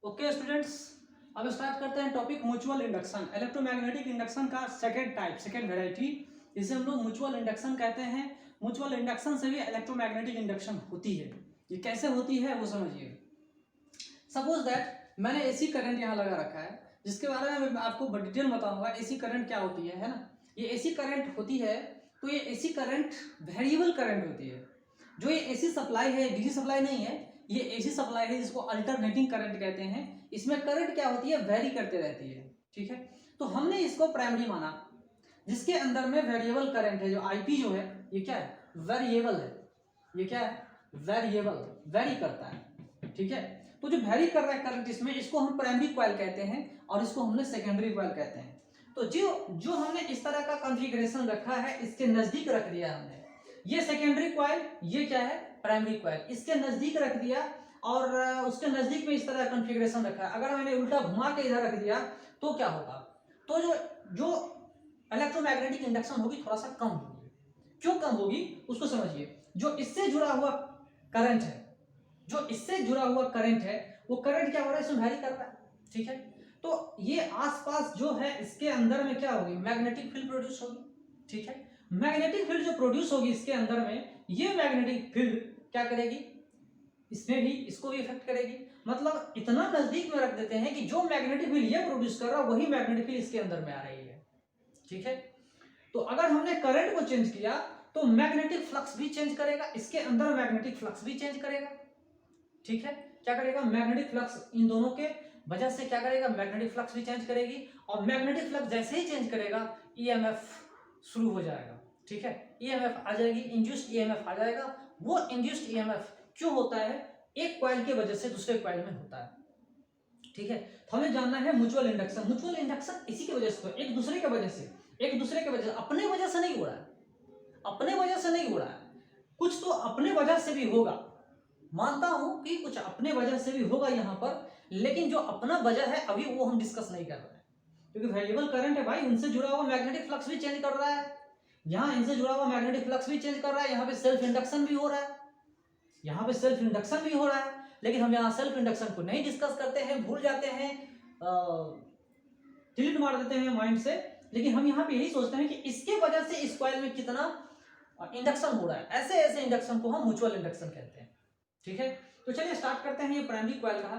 Okay students, अब start करते हैं topic mutual induction. Electromagnetic induction का सेकेंड वेराइटी, जिसे हम लोग म्यूचुअल इंडक्शन कहते हैं। म्यूचुअल इंडक्शन से भी इलेक्ट्रोमैग्नेटिक इंडक्शन होती है। ये कैसे होती है वो समझिए। सपोज दैट मैंने एसी करंट यहाँ लगा रखा है, जिसके बारे में मैं आपको डिटेल बताऊंगा। एसी करंट क्या होती है ना। ये एसी करंट होती है, तो ये एसी करंट वेरिएबल करंट होती है। जो ये एसी सप्लाई है, डीसी सप्लाई नहीं है, ये एसी सप्लाई है, जिसको अल्टरनेटिंग करंट कहते हैं। इसमें करंट क्या होती है, वेरी करते रहती है। ठीक है, तो हमने इसको प्राइमरी माना, जिसके अंदर में वेरिएबल करंट है। जो आईपी जो है, ये क्या है, वेरिएबल है। ये क्या है, वेरिएबल, वेरी करता है। ठीक है, तो जो वेरी कर रहा है करंट इसमें, इसको हम प्राइमरी कॉइल कहते हैं और इसको हमने सेकेंडरी कॉइल कहते हैं। तो जो हमने इस तरह का कॉन्फ़िगरेशन रखा है, इसके नजदीक रख दिया हमने। ये सेकेंडरी कॉइल, ये क्या है, प्राइमरी कॉइल, इसके नजदीक रख दिया और उसके नजदीक में इस तरह कॉन्फ़िगरेशन रखा है। अगर मैंने उल्टा घुमा के इधर रख दिया तो क्या होगा, तो जो इलेक्ट्रोमैग्नेटिक इंडक्शन होगी थोड़ा सा कम होगी। क्यों कम होगी उसको समझिए। जो इससे जुड़ा हुआ करंट है, जो इससे जुड़ा हुआ करंट है, वो करंट क्या हो रहा है, इसमें वैरी कर रहा है। ठीक है, तो ये आसपास जो है, इसके अंदर में क्या होगी, मैग्नेटिक फील्ड प्रोड्यूस होगी। ठीक है, मैग्नेटिक फील्ड जो प्रोड्यूस होगी इसके अंदर में, ये मैग्नेटिक फील्ड क्या करेगी, इसमें भी, इसको भी इफेक्ट करेगी। मतलब इतना नजदीक में रख देते हैं कि जो मैग्नेटिक फील्ड ये प्रोड्यूस कर रहा है, वही मैग्नेटिक फील्ड इसके अंदर में आ रही है। ठीक है, तो अगर हमने करंट को चेंज किया तो मैग्नेटिक फ्लक्स भी चेंज करेगा, इसके अंदर मैग्नेटिक फ्लक्स भी चेंज करेगा। ठीक है, क्या करेगा, मैग्नेटिक फ्लक्स इन दोनों के वजह से क्या करेगा, मैग्नेटिक फ्लक्स भी चेंज करेगी। और मैग्नेटिक फ्लक्स जैसे ही चेंज करेगा, ईएमएफ शुरू हो जाएगा। ठीक है, ईएमएफ आ जाएगी, इंड्यूस्ड ईएमएफ आ जाएगा। वो इंड्यूस्ड ईएमएफ क्यों होता है, एक कॉइल की वजह से दूसरे कॉइल में होता है। ठीक है, तो हमें जानना है म्यूचुअल इंडक्शन। म्यूचुअल इंडक्शन इसी की वजह से, तो एक दूसरे की वजह से, एक दूसरे की वजह से, अपने वजह से नहीं हो रहा है, अपने वजह से नहीं हो रहा है। कुछ तो अपने वजह से भी होगा, मानता हूं कि कुछ अपने वजह से भी होगा यहां पर, लेकिन जो अपना वजह है अभी वो हम डिस्कस नहीं कर रहे हैं। क्योंकि वेरिएबल करंट है भाई, उनसे जुड़ा हुआ मैग्नेटिक फ्लक्स भी चेंज कर रहा है, यहाँ इनसे जुड़ा हुआ मैग्नेटिक फ्लक्स भी चेंज कर रहा है, यहाँ पे सेल्फ इंडक्शन भी हो रहा है, यहाँ पे सेल्फ इंडक्शन भी हो रहा है। लेकिन हम यहाँ सेल्फ इंडक्शन को नहीं डिस्कस करते हैं, भूल जाते हैं, डिलीट मार देते हैं माइंड से। लेकिन हम यहाँ पे यही सोचते हैं कि इसके वजह से इस कॉइल में कितना इंडक्शन हो रहा है। ऐसे ऐसे इंडक्शन को हम म्यूचुअल इंडक्शन कहते हैं। ठीक है, तो चलिए स्टार्ट करते हैं। ये प्राइमरी कॉइल कहा।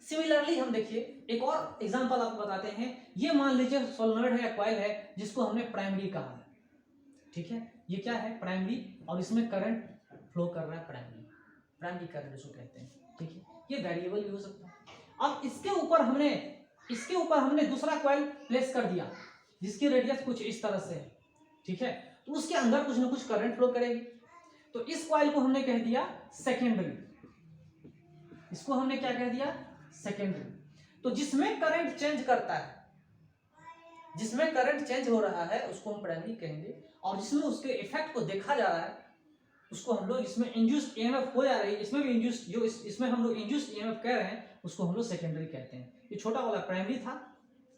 सिमिलरली हम देखिए एक और एग्जांपल आपको बताते हैं। ये मान लीजिए सोलेनॉइड है या कॉइल है, जिसको हमने प्राइमरी कहा है। ठीक है, ये क्या है, प्राइमरी, और इसमें करंट फ्लो कर रहा है, प्राइमरी करंट इसको कहते हैं। ठीक है, ये वेरिएबल भी हो सकता है। अब इसके ऊपर हमने दूसरा कॉइल प्लेस कर दिया, जिसकी रेडियस कुछ इस तरह से है। ठीक है, तो उसके अंदर कुछ ना कुछ करंट फ्लो करेगी। तो इस कॉइल को हमने कह दिया सेकेंडरी। इसको हमने क्या कह दिया, सेकेंडरी। तो जिसमें करंट चेंज करता है, जिसमें करंट चेंज हो रहा है, उसको हम प्राइमरी कहेंगे। और जिसमें उसके इफेक्ट को देखा जा रहा है, उसको हम लोग, इसमें इंड्यूस्ड ईएमएफ हो जा रही है, इसमें भी इंड्यूस्ड, जो इसमें हम लोग इंड्यूस्ड ईएमएफ कह रहे हैं, उसको हम लोग सेकेंडरी कहते हैं। ये छोटा वाला प्राइमरी था,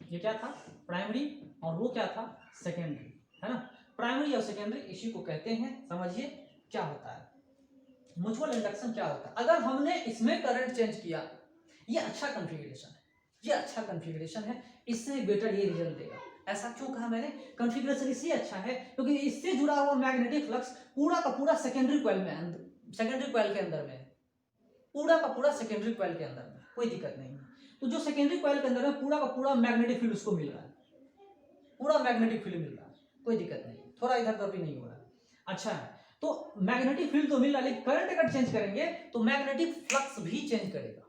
ये क्या था, प्राइमरी, और वो क्या था, सेकेंडरी, है ना। प्राइमरी और सेकेंडरी इसी को कहते हैं। समझिए क्या होता है म्यूचुअल इंडक्शन, क्या होता है। अगर हमने इसमें करंट चेंज किया, ये अच्छा कॉन्फ़िगरेशन है, ये अच्छा कॉन्फ़िगरेशन है, इससे बेटर ये रिजल्ट देगा। ऐसा क्यों कहा मैंने, कॉन्फ़िगरेशन इसलिए अच्छा है क्योंकि इससे जुड़ा हुआ मैग्नेटिक फ्लक्स पूरा का पूरा सेकेंडरी कॉइल में, सेकेंडरी कॉइल के अंदर में है, पूरा का पूरा सेकेंडरी कॉइल के अंदर में, कोई दिक्कत नहीं है। तो जो सेकेंडरी कॉइल के अंदर में पूरा का पूरा मैग्नेटिक फील्ड उसको मिल रहा है, पूरा मैग्नेटिक फील्ड मिल रहा है, कोई दिक्कत नहीं, थोड़ा इधर उधर भी नहीं हो रहा है। अच्छा है, तो मैग्नेटिक फील्ड तो मिल रहा है, लेकिन करंट अगर चेंज करेंगे तो मैग्नेटिक फ्लक्स भी चेंज करेगा,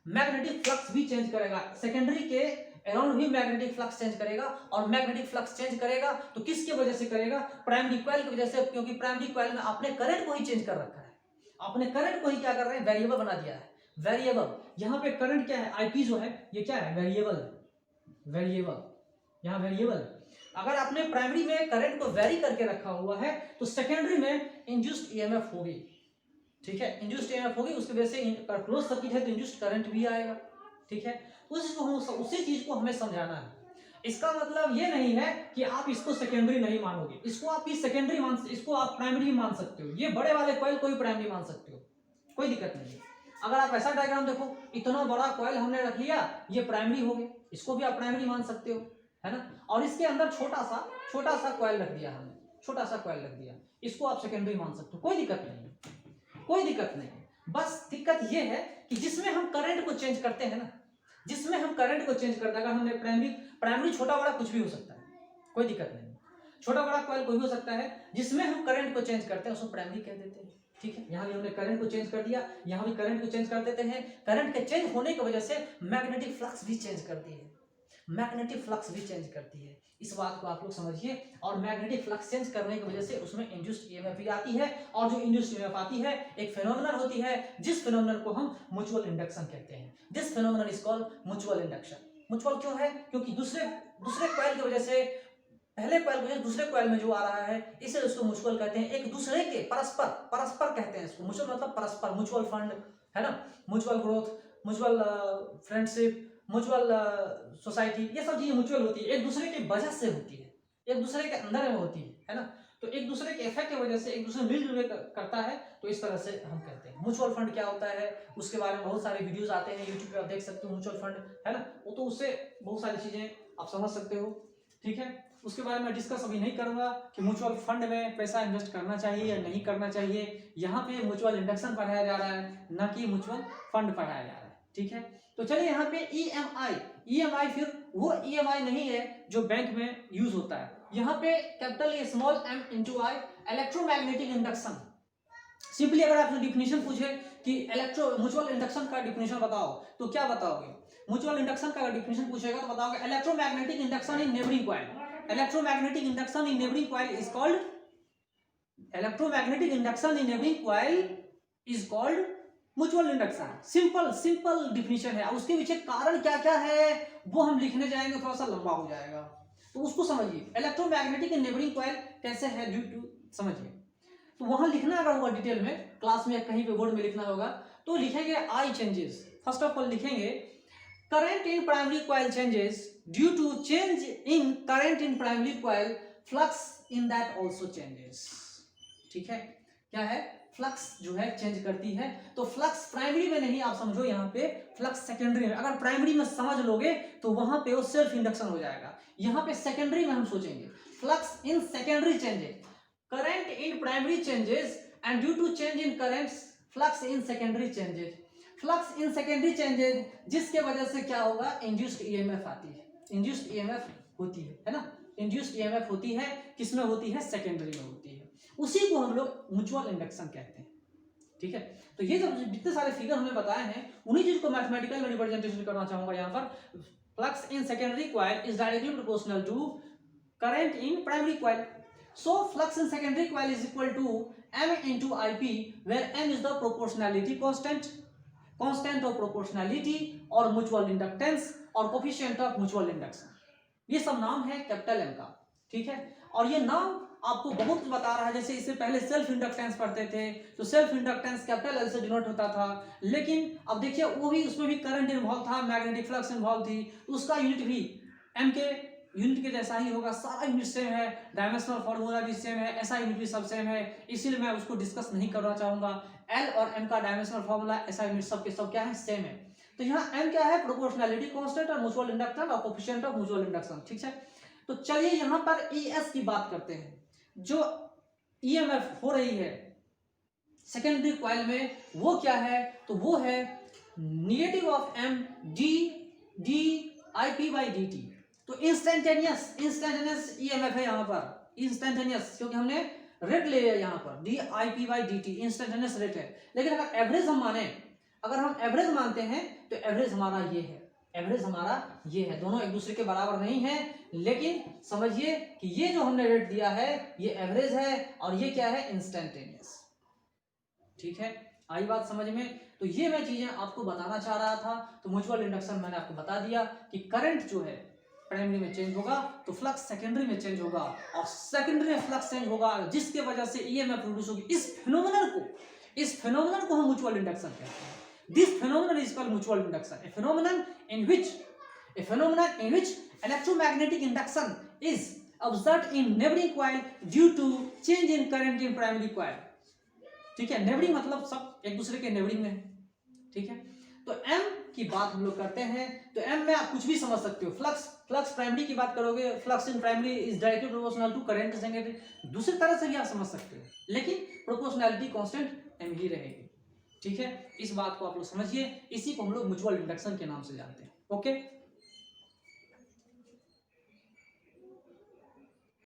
मैग्नेटिक फ्लक्स भी चेंज करेगा, सेकेंडरी के अराउंड भी मैग्नेटिक फ्लक्स चेंज करेगा। और मैग्नेटिक फ्लक्स चेंज करेगा तो किसकी वजह से करेगा, प्राइमरी कॉइल की वजह से, क्योंकि प्राइमरी कॉइल में आपने करंट को ही चेंज कर रखा है, आपने करंट को ही क्या कर रहे हैं, वेरिएबल बना दिया है, वेरिएबल। यहाँ पे करंट क्या है, आईपी जो है, ये क्या है, वेरिएबल, वेरिएबल, यहाँ वेरिएबल। अगर आपने प्राइमरी में करंट को वेरी करके रखा हुआ है, तो सेकेंडरी में इंड्यूस्ड ईएमएफ होगी। ठीक है, इंड्यूस्ड ईएमएफ होगी, उसकी वजह से क्लोज सर्किट है तो इंड्यूस्ड करंट भी आएगा। ठीक है, उसी चीज को हमें समझाना है। इसका मतलब ये नहीं है कि आप इसको सेकेंडरी नहीं मानोगे, इसको आप सेकेंडरी मान, इसको आप प्राइमरी मान सकते हो। ये बड़े वाले कॉइल को भी प्राइमरी मान सकते हो, कोई दिक्कत नहीं है। अगर आप ऐसा डायग्राम देखो, इतना बड़ा कॉइल हमने रख लिया, ये प्राइमरी हो गया, इसको भी आप प्राइमरी मान सकते हो, है ना। और इसके अंदर छोटा सा कॉइल रख दिया हमने, छोटा सा कॉइल रख दिया, इसको आप सेकेंडरी मान सकते हो, कोई दिक्कत नहीं, कोई दिक्कत नहीं। बस दिक्कत ये है कि जिसमें हम करंट को चेंज करते हैं ना, जिसमें हम करंट को चेंज करते हैं, अगर हमने प्राइमरी छोटा बड़ा कुछ भी हो सकता है, कोई दिक्कत नहीं, छोटा बड़ा कॉइल कोई भी हो सकता है, जिसमें हम करंट को चेंज करते हैं उसको प्राइमरी कह देते हैं। ठीक है, यहाँ भी हमने करंट को चेंज कर दिया, यहाँ भी करंट को चेंज कर देते हैं। करंट के चेंज होने की वजह से मैग्नेटिक फ्लक्स भी चेंज करती है, मैग्नेटिक फ्लक्स भी चेंज करती है, इस बात को आप लोग समझिए। और मैग्नेटिक फ्लक्स चेंज करने की वजह से उसमें इंड्यूस्ड ईएमएफ भी आती है, और जो इंड्यूस्ड ईएमएफ आती है एक फेनोमेनन होती है, जिस फेनोमेनन को हम म्यूचुअल इंडक्शन कहते हैं। This phenomenon is called mutual induction. Mutual क्यों है? क्योंकि दूसरे कॉइल की वजह से पहले कॉइल की वजह से दूसरे कॉइल में जो आ रहा है, इसलिए उसको म्यूचुअल कहते हैं। एक दूसरे के परस्पर कहते हैं इसको। म्यूचुअल मतलब परस्पर, म्यूचुअल फंड, है ना, mutual growth, mutual friendship, mutual society, ये सब चीजें म्यूचुअल होती है, एक दूसरे की वजह से होती है, एक दूसरे के अंदर में होती है ना। तो एक दूसरे के इफेक्ट की वजह से एक दूसरे मिलजुल करता है, तो इस तरह से हम कहते हैं। म्यूचुअल फंड क्या होता है, उसके बारे में बहुत सारे वीडियोस आते हैं यूट्यूब पे, आप देख सकते हो म्यूचुअल फंड, है ना। वो तो उससे बहुत सारी चीजें आप समझ सकते हो। ठीक है, उसके बारे में डिस्कस अभी नहीं करूंगा कि म्यूचुअल फंड में पैसा इन्वेस्ट करना चाहिए या नहीं करना चाहिए। यहाँ पे म्यूचुअल इंडक्शन पढ़ाया जा रहा है, ना कि म्यूचुअल फंड पढ़ाया जा रहा है। ठीक है, तो चलिए यहाँ पे ईएमआई फिर वो ईएमआई नहीं है जो बैंक में यूज होता है। यहाँ पे capital A small M into I, electromagnetic induction. Simply अगर आपसे डिफिनेशन पूछे कि म्यूचुअल इंडक्शन का डिफिनेशन बताओ, तो क्या बताओगे? म्यूचुअल इंडक्शन का डिफिनेशन पूछेगा तो बताओगे electromagnetic induction in neighbouring coil. Electromagnetic induction in neighbouring coil is called electromagnetic induction in neighbouring coil is called mutual induction. Simple definition है। उसके पीछे कारण क्या क्या है वो हम लिखने जाएंगे, थोड़ा सा लंबा हो जाएगा, तो उसको समझिए। इलेक्ट्रोमैग्नेटिक इन नेबरिंग कॉइल कैसे है ड्यू टू, समझिए। तो वहां लिखना अगर होगा डिटेल में, क्लास में कहीं पे बोर्ड में लिखना होगा, तो लिखेंगे I changes. First of all लिखेंगे current in primary coil changes due to change in current in primary coil, flux in that also changes. ठीक है, क्या है? फ्लक्स जो है चेंज करती है। तो फ्लक्स प्राइमरी में नहीं, आप समझो यहाँ पे फ्लक्स सेकेंडरी में। अगर प्राइमरी में समझ लोगे तो वहां पे वो सेल्फ इंडक्शन हो जाएगा। यहाँ पे सेकेंडरी में हम सोचेंगे flux in secondary changes, current in primary changes and due to change in current, flux in secondary changes. Flux in secondary changes जिसके वजह से क्या होगा, इंड्यूस्ड ईएमएफ आती है, इंड्यूस्ड ईएमएफ होती है ना। इंड्यूस्ड ईएमएफ होती है, किसमें होती है? सेकेंडरी में होती है। उसी को हम लोग म्यूचुअल इंडक्शन कहते हैं। ठीक है, तो ये जो जितने सारे फिगर हमने बताए हैं, उन्हीं चीज को मैथमेटिकल में रिप्रेजेंटेशन करना चाहूंगा यहाँ पर। Flux in secondary coil is directly proportional to current in primary coil. So flux in secondary coil is equal to m into ip, where m is the proportionality constant of proportionality और mutual inductance और coefficient of mutual induction. ये सब नाम है capital M का। ठीक है, और ये नाम आपको बहुत कुछ बता रहा है। जैसे इससे पहले सेल्फ इंडक्टेंस पढ़ते थे, तो सेल्फ इंडक्टेंस कैपिटल एल से डिनोट होता था, लेकिन अब देखिए वो भी, उसमें भी करंट इन्वॉल्व था, मैग्नेटिक फ्लक्स इन्वॉल्व थी, तो उसका यूनिट भी एम के यूनिट के जैसा ही होगा। सारा यूनिट सेम है, डायमेंशनल फॉर्मूला भी सेम है, ऐसा यूनिट भी सब सेम है, इसीलिए मैं उसको डिस्कस नहीं करना चाहूंगा। एल और एम का डायमेंशनल फॉर्मूला, ऐसा यूनिट सब के सब क्या है? सेम है। तो यहाँ एम क्या है? प्रोपोर्शनैलिटी कांस्टेंट और म्यूचुअल इंडक्टेंस और कोएफिशिएंट ऑफ म्यूचुअल इंडक्शन। ठीक है, तो चलिए यहाँ पर ईएस की बात करते हैं। जो ईएमएफ हो रही है सेकेंडरी कॉइल में, वो क्या है? तो वो है negative of M D I P by D T. तो इंस्टेंटेनियस ईएमएफ है यहाँ पर, इंस्टेंटेनियस, क्योंकि हमने रेट ले लिया यहाँ पर D I P by D T, instantaneous rate है। लेकिन अगर एवरेज हम माने, अगर हम एवरेज मानते हैं तो एवरेज हमारा ये है, एवरेज हमारा ये है। दोनों एक दूसरे के बराबर नहीं है, लेकिन समझिए कि ये जो हमने रेट दिया है ये एवरेज है और ये क्या है? इंस्टेंटेनियस। ठीक है, आई बात समझ में? तो ये मैं चीजें आपको बताना चाह रहा था। तो म्यूचुअल इंडक्शन मैंने आपको बता दिया कि करंट जो है प्राइमरी में चेंज होगा तो फ्लक्स सेकेंडरी में चेंज होगा, और सेकेंडरी में फ्लक्स चेंज होगा जिसके वजह से ईएमएफ प्रोड्यूस होगी। इस फिनोमेनन को हम म्यूचुअल इंडक्शन कहते हैं। This phenomenon is called mutual induction, a phenomenon in which electromagnetic induction is observed in neighboring coil due to change in current in primary coil. ठीक है, नेबरिंग मतलब सब एक दूसरे के नेबरिंग में है। ठीक है। तो m की बात हम लोग करते हैं, तो m में आप कुछ भी समझ सकते हो। फ्लक्स प्राइमरी की बात करोगे, flux in primary is directly proportional to current secondary, दूसरी तरह से भी आप समझ सकते हो, लेकिन प्रोपोर्शनैलिटी कांस्टेंट m ही रहेगी, ठीक है। इस बात को आप लोग समझिए, इसी को हम लोग म्यूचुअल इंडक्शन के नाम से जानते हैं। ओके।